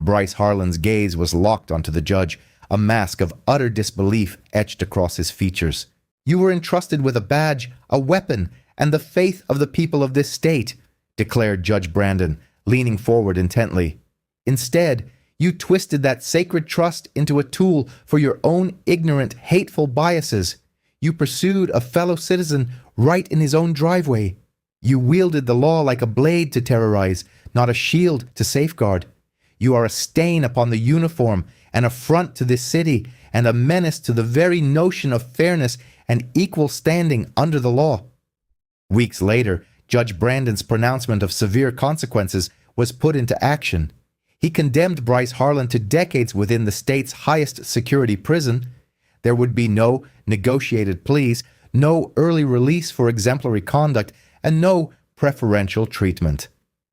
Bryce Harland's gaze was locked onto the judge, a mask of utter disbelief etched across his features. "You were entrusted with a badge, a weapon, and the faith of the people of this state," declared Judge Brandon, leaning forward intently. "Instead, you twisted that sacred trust into a tool for your own ignorant, hateful biases. You pursued a fellow citizen right in his own driveway. You wielded the law like a blade to terrorize, not a shield to safeguard. You are a stain upon the uniform, an affront to this city, and a menace to the very notion of fairness and equal standing under the law." Weeks later, Judge Brandon's pronouncement of severe consequences was put into action. He condemned Bryce Harland to decades within the state's highest security prison. There would be no negotiated pleas, no early release for exemplary conduct, and no preferential treatment.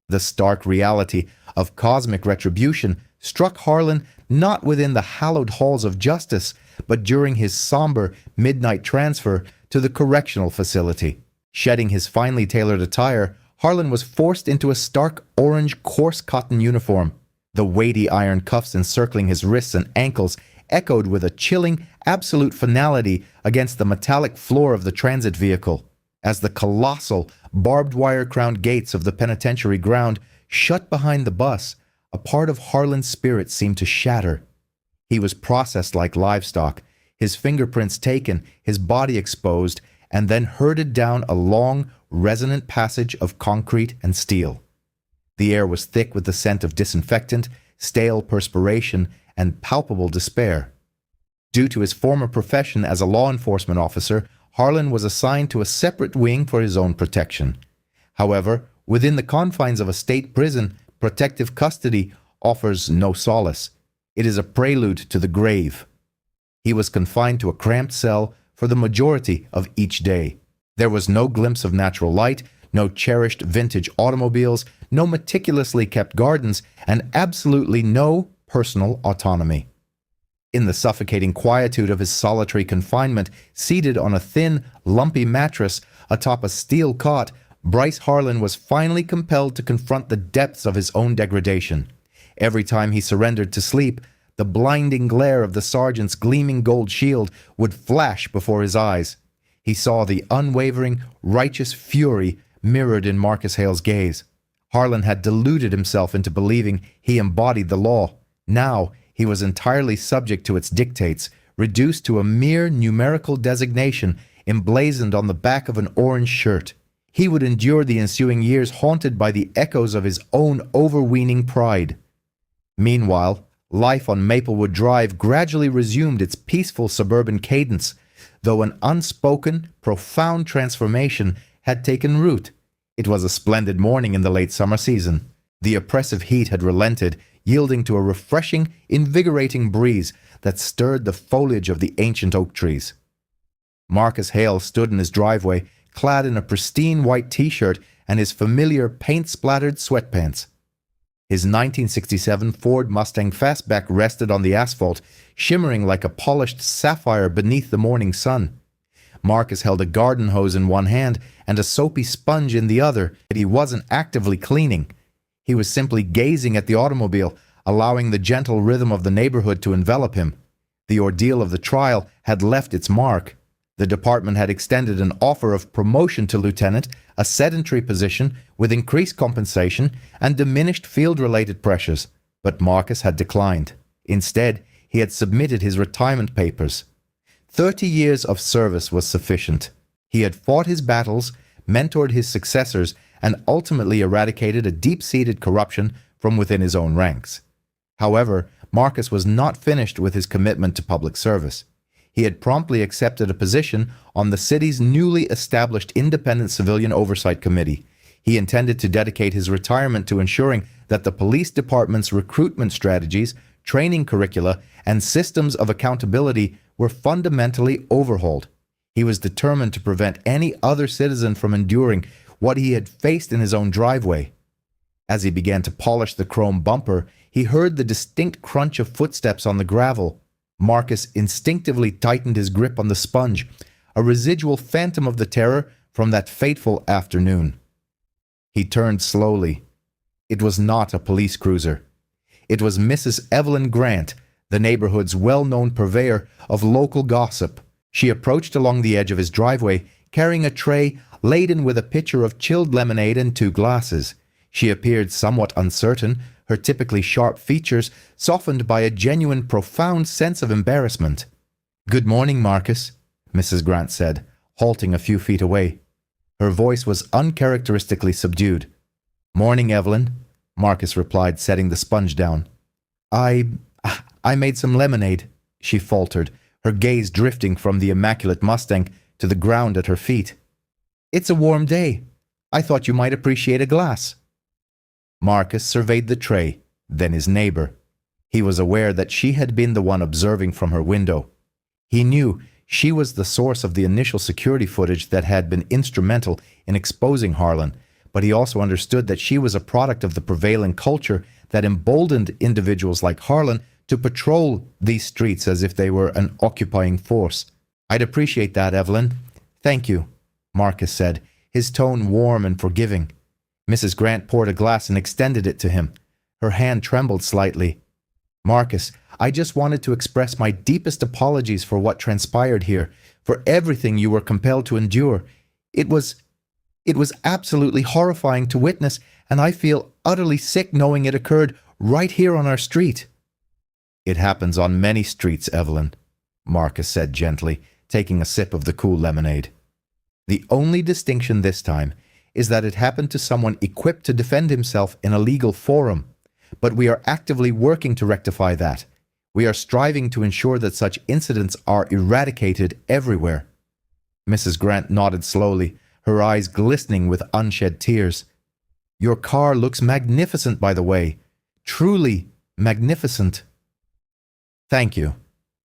The stark reality of cosmic retribution struck Harland not within the hallowed halls of justice, but during his somber midnight transfer to the correctional facility. Shedding his finely tailored attire, Harland was forced into a stark orange coarse cotton uniform. The weighty iron cuffs encircling his wrists and ankles echoed with a chilling, absolute finality against the metallic floor of the transit vehicle. As the colossal, barbed wire-crowned gates of the penitentiary ground shut behind the bus, a part of Harland's spirit seemed to shatter. He was processed like livestock, his fingerprints taken, his body exposed, and then herded down a long, resonant passage of concrete and steel. The air was thick with the scent of disinfectant, stale perspiration, and palpable despair. Due to his former profession as a law enforcement officer, Harland was assigned to a separate wing for his own protection. However, within the confines of a state prison, protective custody offers no solace. It is a prelude to the grave. He was confined to a cramped cell for the majority of each day. There was no glimpse of natural light, no cherished vintage automobiles, no meticulously kept gardens, and absolutely no personal autonomy. In the suffocating quietude of his solitary confinement, seated on a thin, lumpy mattress atop a steel cot, Bryce Harland was finally compelled to confront the depths of his own degradation. Every time he surrendered to sleep, the blinding glare of the sergeant's gleaming gold shield would flash before his eyes. He saw the unwavering, righteous fury mirrored in Marcus Hale's gaze. Harland had deluded himself into believing he embodied the law. Now he was entirely subject to its dictates, reduced to a mere numerical designation emblazoned on the back of an orange shirt. He would endure the ensuing years haunted by the echoes of his own overweening pride. Meanwhile, life on Maplewood Drive gradually resumed its peaceful suburban cadence, though an unspoken, profound transformation had taken root. It was a splendid morning in the late summer season. The oppressive heat had relented, yielding to a refreshing, invigorating breeze that stirred the foliage of the ancient oak trees. Marcus Hale stood in his driveway, clad in a pristine white t-shirt and his familiar paint-splattered sweatpants. His 1967 Ford Mustang Fastback rested on the asphalt, shimmering like a polished sapphire beneath the morning sun. Marcus held a garden hose in one hand and a soapy sponge in the other, but he wasn't actively cleaning. He was simply gazing at the automobile, allowing the gentle rhythm of the neighborhood to envelop him. The ordeal of the trial had left its mark. The department had extended an offer of promotion to lieutenant, a sedentary position with increased compensation and diminished field-related pressures, but Marcus had declined. Instead, he had submitted his retirement papers. 30 years of service was sufficient. He had fought his battles, mentored his successors, and ultimately eradicated a deep-seated corruption from within his own ranks. However, Marcus was not finished with his commitment to public service. He had promptly accepted a position on the city's newly established Independent Civilian Oversight Committee. He intended to dedicate his retirement to ensuring that the police department's recruitment strategies, training curricula, and systems of accountability were fundamentally overhauled. He was determined to prevent any other citizen from enduring what he had faced in his own driveway. As he began to polish the chrome bumper, he heard the distinct crunch of footsteps on the gravel. Marcus instinctively tightened his grip on the sponge, a residual phantom of the terror from that fateful afternoon. He turned slowly. It was not a police cruiser. It was Mrs. Evelyn Grant, the neighborhood's well-known purveyor of local gossip. She approached along the edge of his driveway, carrying a tray laden with a pitcher of chilled lemonade and 2 glasses. She appeared somewhat uncertain, her typically sharp features softened by a genuine, profound sense of embarrassment. "Good morning, Marcus," Mrs. Grant said, halting a few feet away. Her voice was uncharacteristically subdued. "Morning, Evelyn," Marcus replied, setting the sponge down. I made some lemonade," she faltered, her gaze drifting from the immaculate Mustang to the ground at her feet. "It's a warm day. I thought you might appreciate a glass." Marcus surveyed the tray, then his neighbor. He was aware that she had been the one observing from her window. He knew she was the source of the initial security footage that had been instrumental in exposing Harland, but he also understood that she was a product of the prevailing culture that emboldened individuals like Harland to patrol these streets as if they were an occupying force. "I'd appreciate that, Evelyn. Thank you," Marcus said, his tone warm and forgiving. Mrs. Grant poured a glass and extended it to him. Her hand trembled slightly. "Marcus, I just wanted to express my deepest apologies for what transpired here, for everything you were compelled to endure. It was absolutely horrifying to witness, and I feel utterly sick knowing it occurred right here on our street." "It happens on many streets, Evelyn," Marcus said gently, taking a sip of the cool lemonade. "The only distinction this time is that it happened to someone equipped to defend himself in a legal forum. But we are actively working to rectify that. We are striving to ensure that such incidents are eradicated everywhere." Mrs. Grant nodded slowly, her eyes glistening with unshed tears. "Your car looks magnificent, by the way. Truly magnificent." "Thank you,"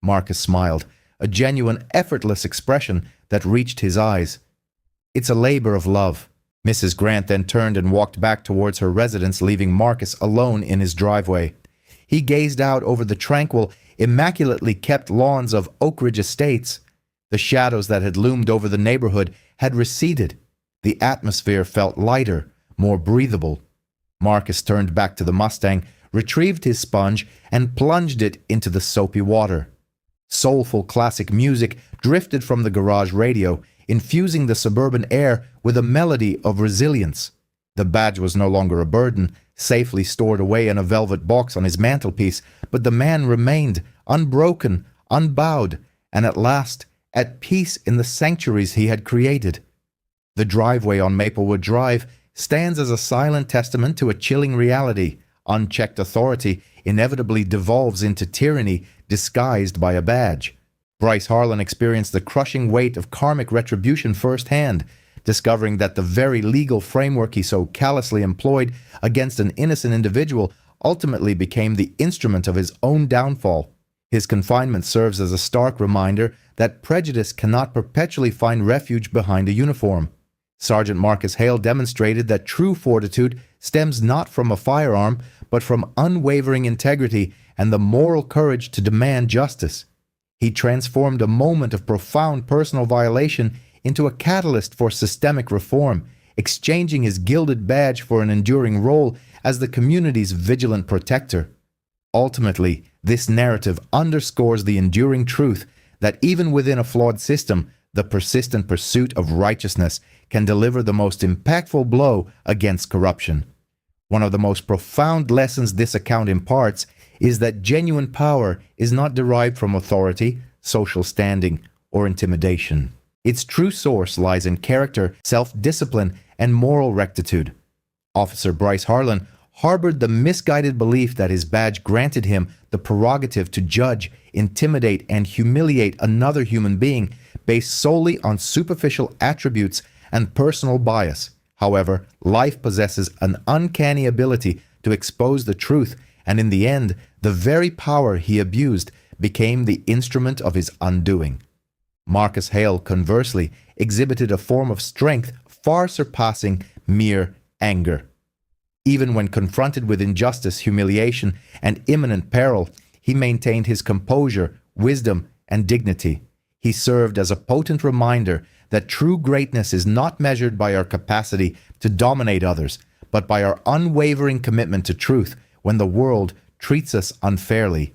Marcus smiled, a genuine, effortless expression that reached his eyes. "It's a labor of love." Mrs. Grant then turned and walked back towards her residence, leaving Marcus alone in his driveway. He gazed out over the tranquil, immaculately kept lawns of Oak Ridge Estates. The shadows that had loomed over the neighborhood had receded. The atmosphere felt lighter, more breathable. Marcus turned back to the Mustang, retrieved his sponge, and plunged it into the soapy water. Soulful classic music drifted from the garage radio, infusing the suburban air with a melody of resilience. The badge was no longer a burden, safely stored away in a velvet box on his mantelpiece, but the man remained unbroken, unbowed, and at last at peace in the sanctuaries he had created. The driveway on Maplewood Drive stands as a silent testament to a chilling reality. Unchecked authority inevitably devolves into tyranny disguised by a badge. Bryce Harland experienced the crushing weight of karmic retribution firsthand, discovering that the very legal framework he so callously employed against an innocent individual ultimately became the instrument of his own downfall. His confinement serves as a stark reminder that prejudice cannot perpetually find refuge behind a uniform. Sergeant Marcus Hale demonstrated that true fortitude stems not from a firearm, but from unwavering integrity and the moral courage to demand justice. He transformed a moment of profound personal violation into a catalyst for systemic reform, exchanging his gilded badge for an enduring role as the community's vigilant protector. Ultimately, this narrative underscores the enduring truth that even within a flawed system, the persistent pursuit of righteousness can deliver the most impactful blow against corruption. One of the most profound lessons this account imparts is that genuine power is not derived from authority, social standing, or intimidation. Its true source lies in character, self-discipline, and moral rectitude. Officer Bryce Harland harbored the misguided belief that his badge granted him the prerogative to judge, intimidate, and humiliate another human being based solely on superficial attributes and personal bias. However, life possesses an uncanny ability to expose the truth, and in the end, the very power he abused became the instrument of his undoing. Marcus Hale, conversely, exhibited a form of strength far surpassing mere anger. Even when confronted with injustice, humiliation, and imminent peril, he maintained his composure, wisdom, and dignity. He served as a potent reminder that true greatness is not measured by our capacity to dominate others, but by our unwavering commitment to truth when the world treats us unfairly.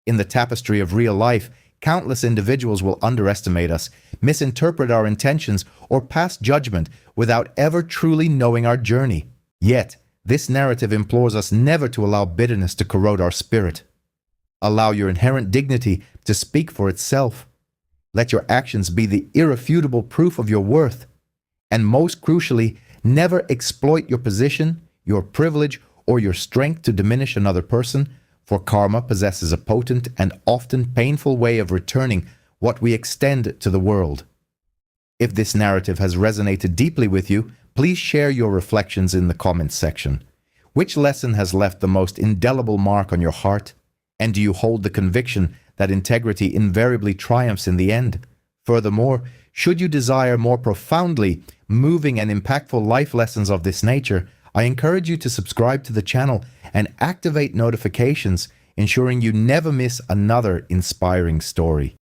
In the tapestry of real life, countless individuals will underestimate us, misinterpret our intentions, or pass judgment without ever truly knowing our journey. Yet, this narrative implores us never to allow bitterness to corrode our spirit. Allow your inherent dignity to speak for itself. Let your actions be the irrefutable proof of your worth. And most crucially, never exploit your position, your privilege, or your strength to diminish another person, for karma possesses a potent and often painful way of returning what we extend to the world. If this narrative has resonated deeply with you, please share your reflections in the comments section. Which lesson has left the most indelible mark on your heart? And do you hold the conviction that integrity invariably triumphs in the end? Furthermore, should you desire more profoundly moving and impactful life lessons of this nature, I encourage you to subscribe to the channel and activate notifications, ensuring you never miss another inspiring story.